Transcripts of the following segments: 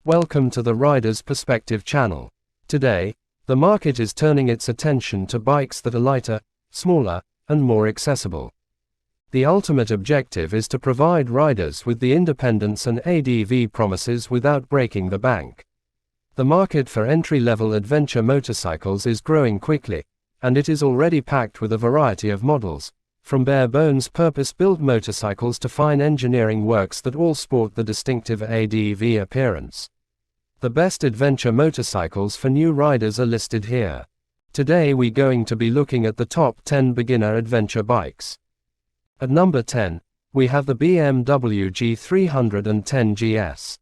Welcome to the Rider's Perspective channel. Today, the market is turning its attention to bikes that are lighter, smaller, and more accessible. The ultimate objective is to provide riders with the independence and ADV promises without breaking the bank. The market for entry-level adventure motorcycles is growing quickly, and it is already packed with a variety of models, from bare-bones purpose-built motorcycles to fine engineering works that all sport the distinctive ADV appearance. The best adventure motorcycles for new riders are listed here. Today we're going to be looking at the top 10 beginner adventure bikes. At number 10, we have the BMW G310 GS.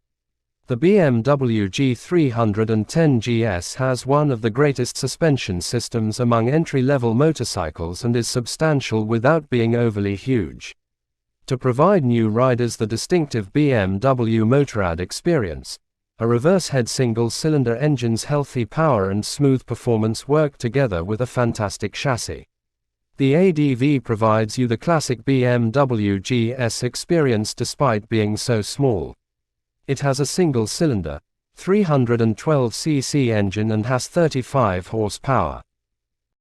The BMW G310 GS has one of the greatest suspension systems among entry-level motorcycles and is substantial without being overly huge. To provide new riders the distinctive BMW Motorrad experience, a reverse-head single-cylinder engine's healthy power and smooth performance work together with a fantastic chassis. The ADV provides you the classic BMW GS experience despite being so small. It has a single-cylinder, 312cc engine and has 35 horsepower.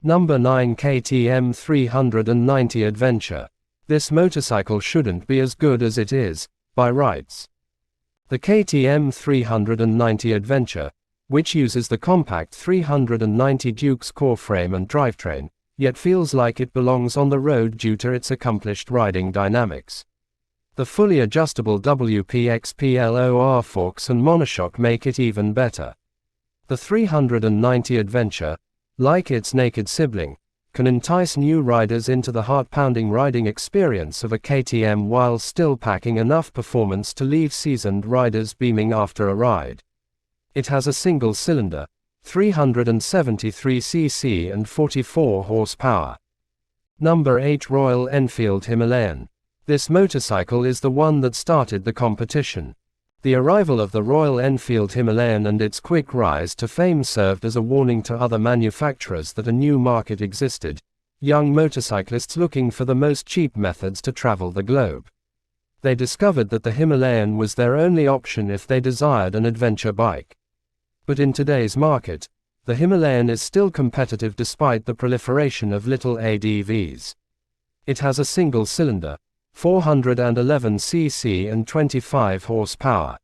Number 9 KTM 390 Adventure. This motorcycle shouldn't be as good as it is, by rights. The KTM 390 Adventure, which uses the compact 390 Duke's core frame and drivetrain, yet feels like it belongs on the road due to its accomplished riding dynamics. The fully adjustable WPXPLOR forks and monoshock make it even better. The 390 Adventure, like its naked sibling, can entice new riders into the heart-pounding riding experience of a KTM while still packing enough performance to leave seasoned riders beaming after a ride. It has a single-cylinder, 373cc and 44 horsepower. Number 8 Royal Enfield Himalayan. This motorcycle is the one that started the competition. The arrival of the Royal Enfield Himalayan and its quick rise to fame served as a warning to other manufacturers that a new market existed, young motorcyclists looking for the most cheap methods to travel the globe. They discovered that the Himalayan was their only option if they desired an adventure bike. But in today's market, the Himalayan is still competitive despite the proliferation of little ADVs. It has a single-cylinder, 411cc and 25 horsepower.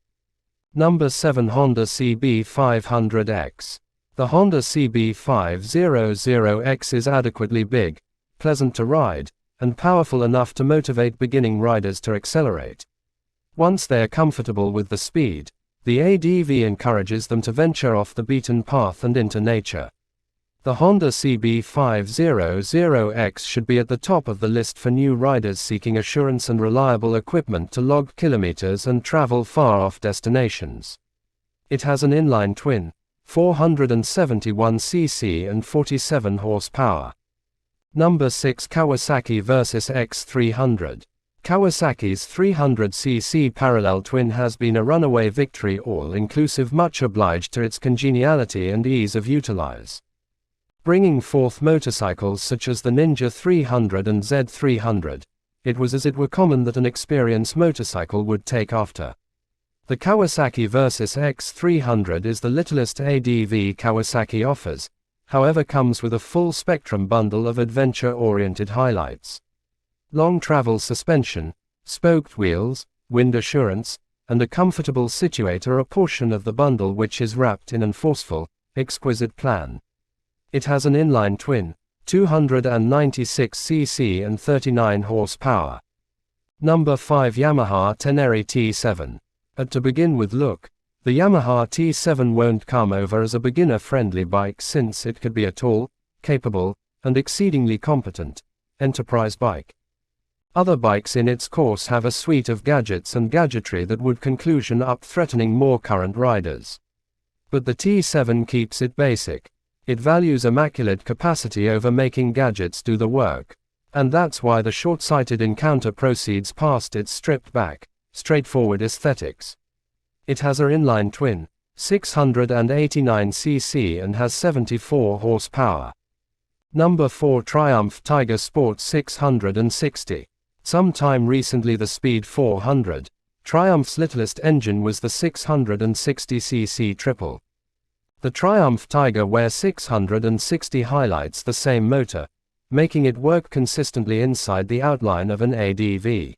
Number 7 Honda CB500X. The Honda CB500X is adequately big, pleasant to ride, and powerful enough to motivate beginning riders to accelerate. Once they are comfortable with the speed, the ADV encourages them to venture off the beaten path and into nature. The Honda CB500X should be at the top of the list for new riders seeking assurance and reliable equipment to log kilometers and travel far-off destinations. It has an inline twin, 471cc and 47 horsepower. Number 6 Kawasaki Versys X300. Kawasaki's 300cc parallel twin has been a runaway victory, all-inclusive, much obliged to its congeniality and ease of utilize. Bringing forth motorcycles such as the Ninja 300 and Z300, it was as it were common that an experienced motorcycle would take after. The Kawasaki Versys X300 is the littlest ADV Kawasaki offers, however comes with a full-spectrum bundle of adventure-oriented highlights. Long travel suspension, spoked wheels, wind assurance, and a comfortable situator are a portion of the bundle which is wrapped in an forceful, exquisite plan. It has an inline twin, 296cc and 39 horsepower. Number 5 Yamaha Tenere T7. To begin with, look, the Yamaha T7 won't come over as a beginner-friendly bike since it could be a tall, capable, and exceedingly competent enterprise bike. Other bikes in its course have a suite of gadgets and gadgetry that would conclusion up threatening more current riders. But the T7 keeps it basic. It values immaculate capacity over making gadgets do the work. And that's why the short-sighted Encounter proceeds past its stripped-back, straightforward aesthetics. It has an inline twin, 689cc and has 74 horsepower. Number 4 Triumph Tiger Sport 660. Sometime recently the Speed 400, Triumph's littlest engine was the 660cc triple. The Triumph Tiger WARE 660 highlights the same motor, making it work consistently inside the outline of an ADV.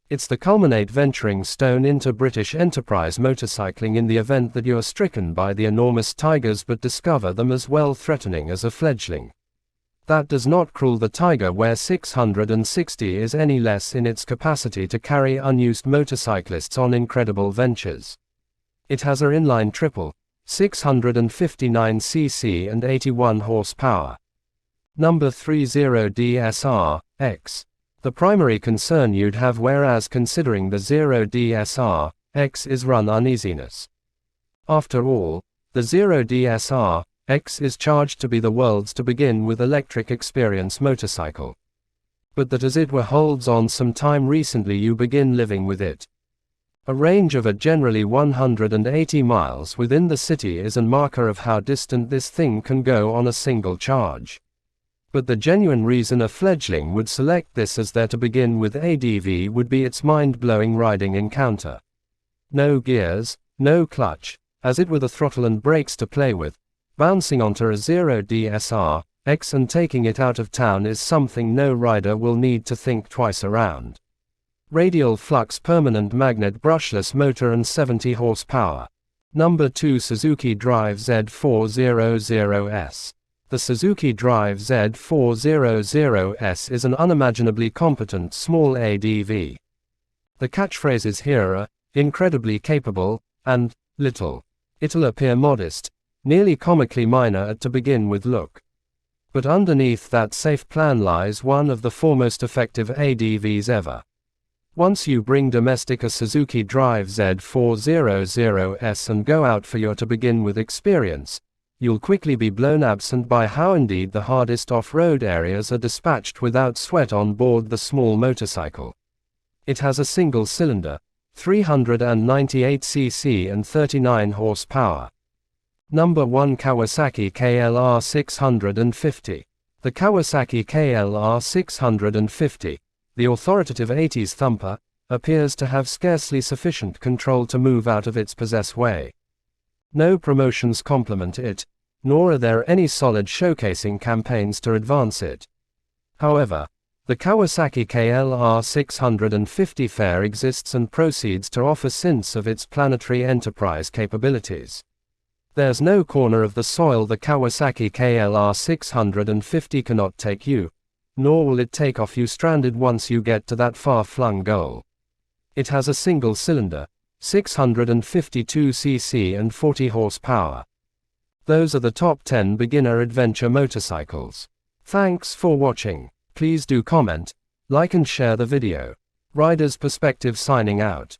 It's the culminate venturing stone into British enterprise motorcycling in the event that you are stricken by the enormous Tigers but discover them as well threatening as a fledgling. That does not cruel the Tiger WARE 660 is any less in its capacity to carry unused motorcyclists on incredible ventures. It has an inline triple, 659cc and 81 horsepower. Number 30DSR, X. The primary concern you'd have whereas considering the 0DSR, X is run uneasiness. After all, the 0DSR, X is charged to be the world's to begin with electric experience motorcycle. But that as it were holds on some time recently you begin living with it. A range of generally 180 miles within the city is a marker of how distant this thing can go on a single charge. But the genuine reason a fledgling would select this as their to begin with ADV would be its mind-blowing riding encounter. No gears, no clutch, as it were the throttle and brakes to play with, bouncing onto a 0DSR, X and taking it out of town is something no rider will need to think twice around. Radial flux permanent magnet brushless motor and 70 horsepower. Number 2 Suzuki Drive Z400S. The Suzuki Drive Z400S is an unimaginably competent small ADV. The catchphrases here are, incredibly capable, and, little. It'll appear modest, nearly comically minor to begin with look. But underneath that safe plan lies one of the foremost effective ADVs ever. Once you bring domestic a Suzuki Drive Z400S and go out for your to begin with experience, you'll quickly be blown absent by how indeed the hardest off-road areas are dispatched without sweat on board the small motorcycle. It has a single cylinder, 398cc and 39 horsepower. Number 1 Kawasaki KLR 650. The Kawasaki KLR 650, the authoritative 80s thumper, appears to have scarcely sufficient control to move out of its possess way. No promotions complement it, nor are there any solid showcasing campaigns to advance it. However, the Kawasaki KLR 650 fair exists and proceeds to offer hints of its planetary enterprise capabilities. There's no corner of the soil the Kawasaki KLR 650 cannot take you, nor will it take off you stranded once you get to that far-flung goal. It has a single cylinder, 652cc and 40 horsepower. Those are the top 10 beginner adventure motorcycles. Thanks for watching. Please do comment, like and share the video. Rider's Perspective signing out.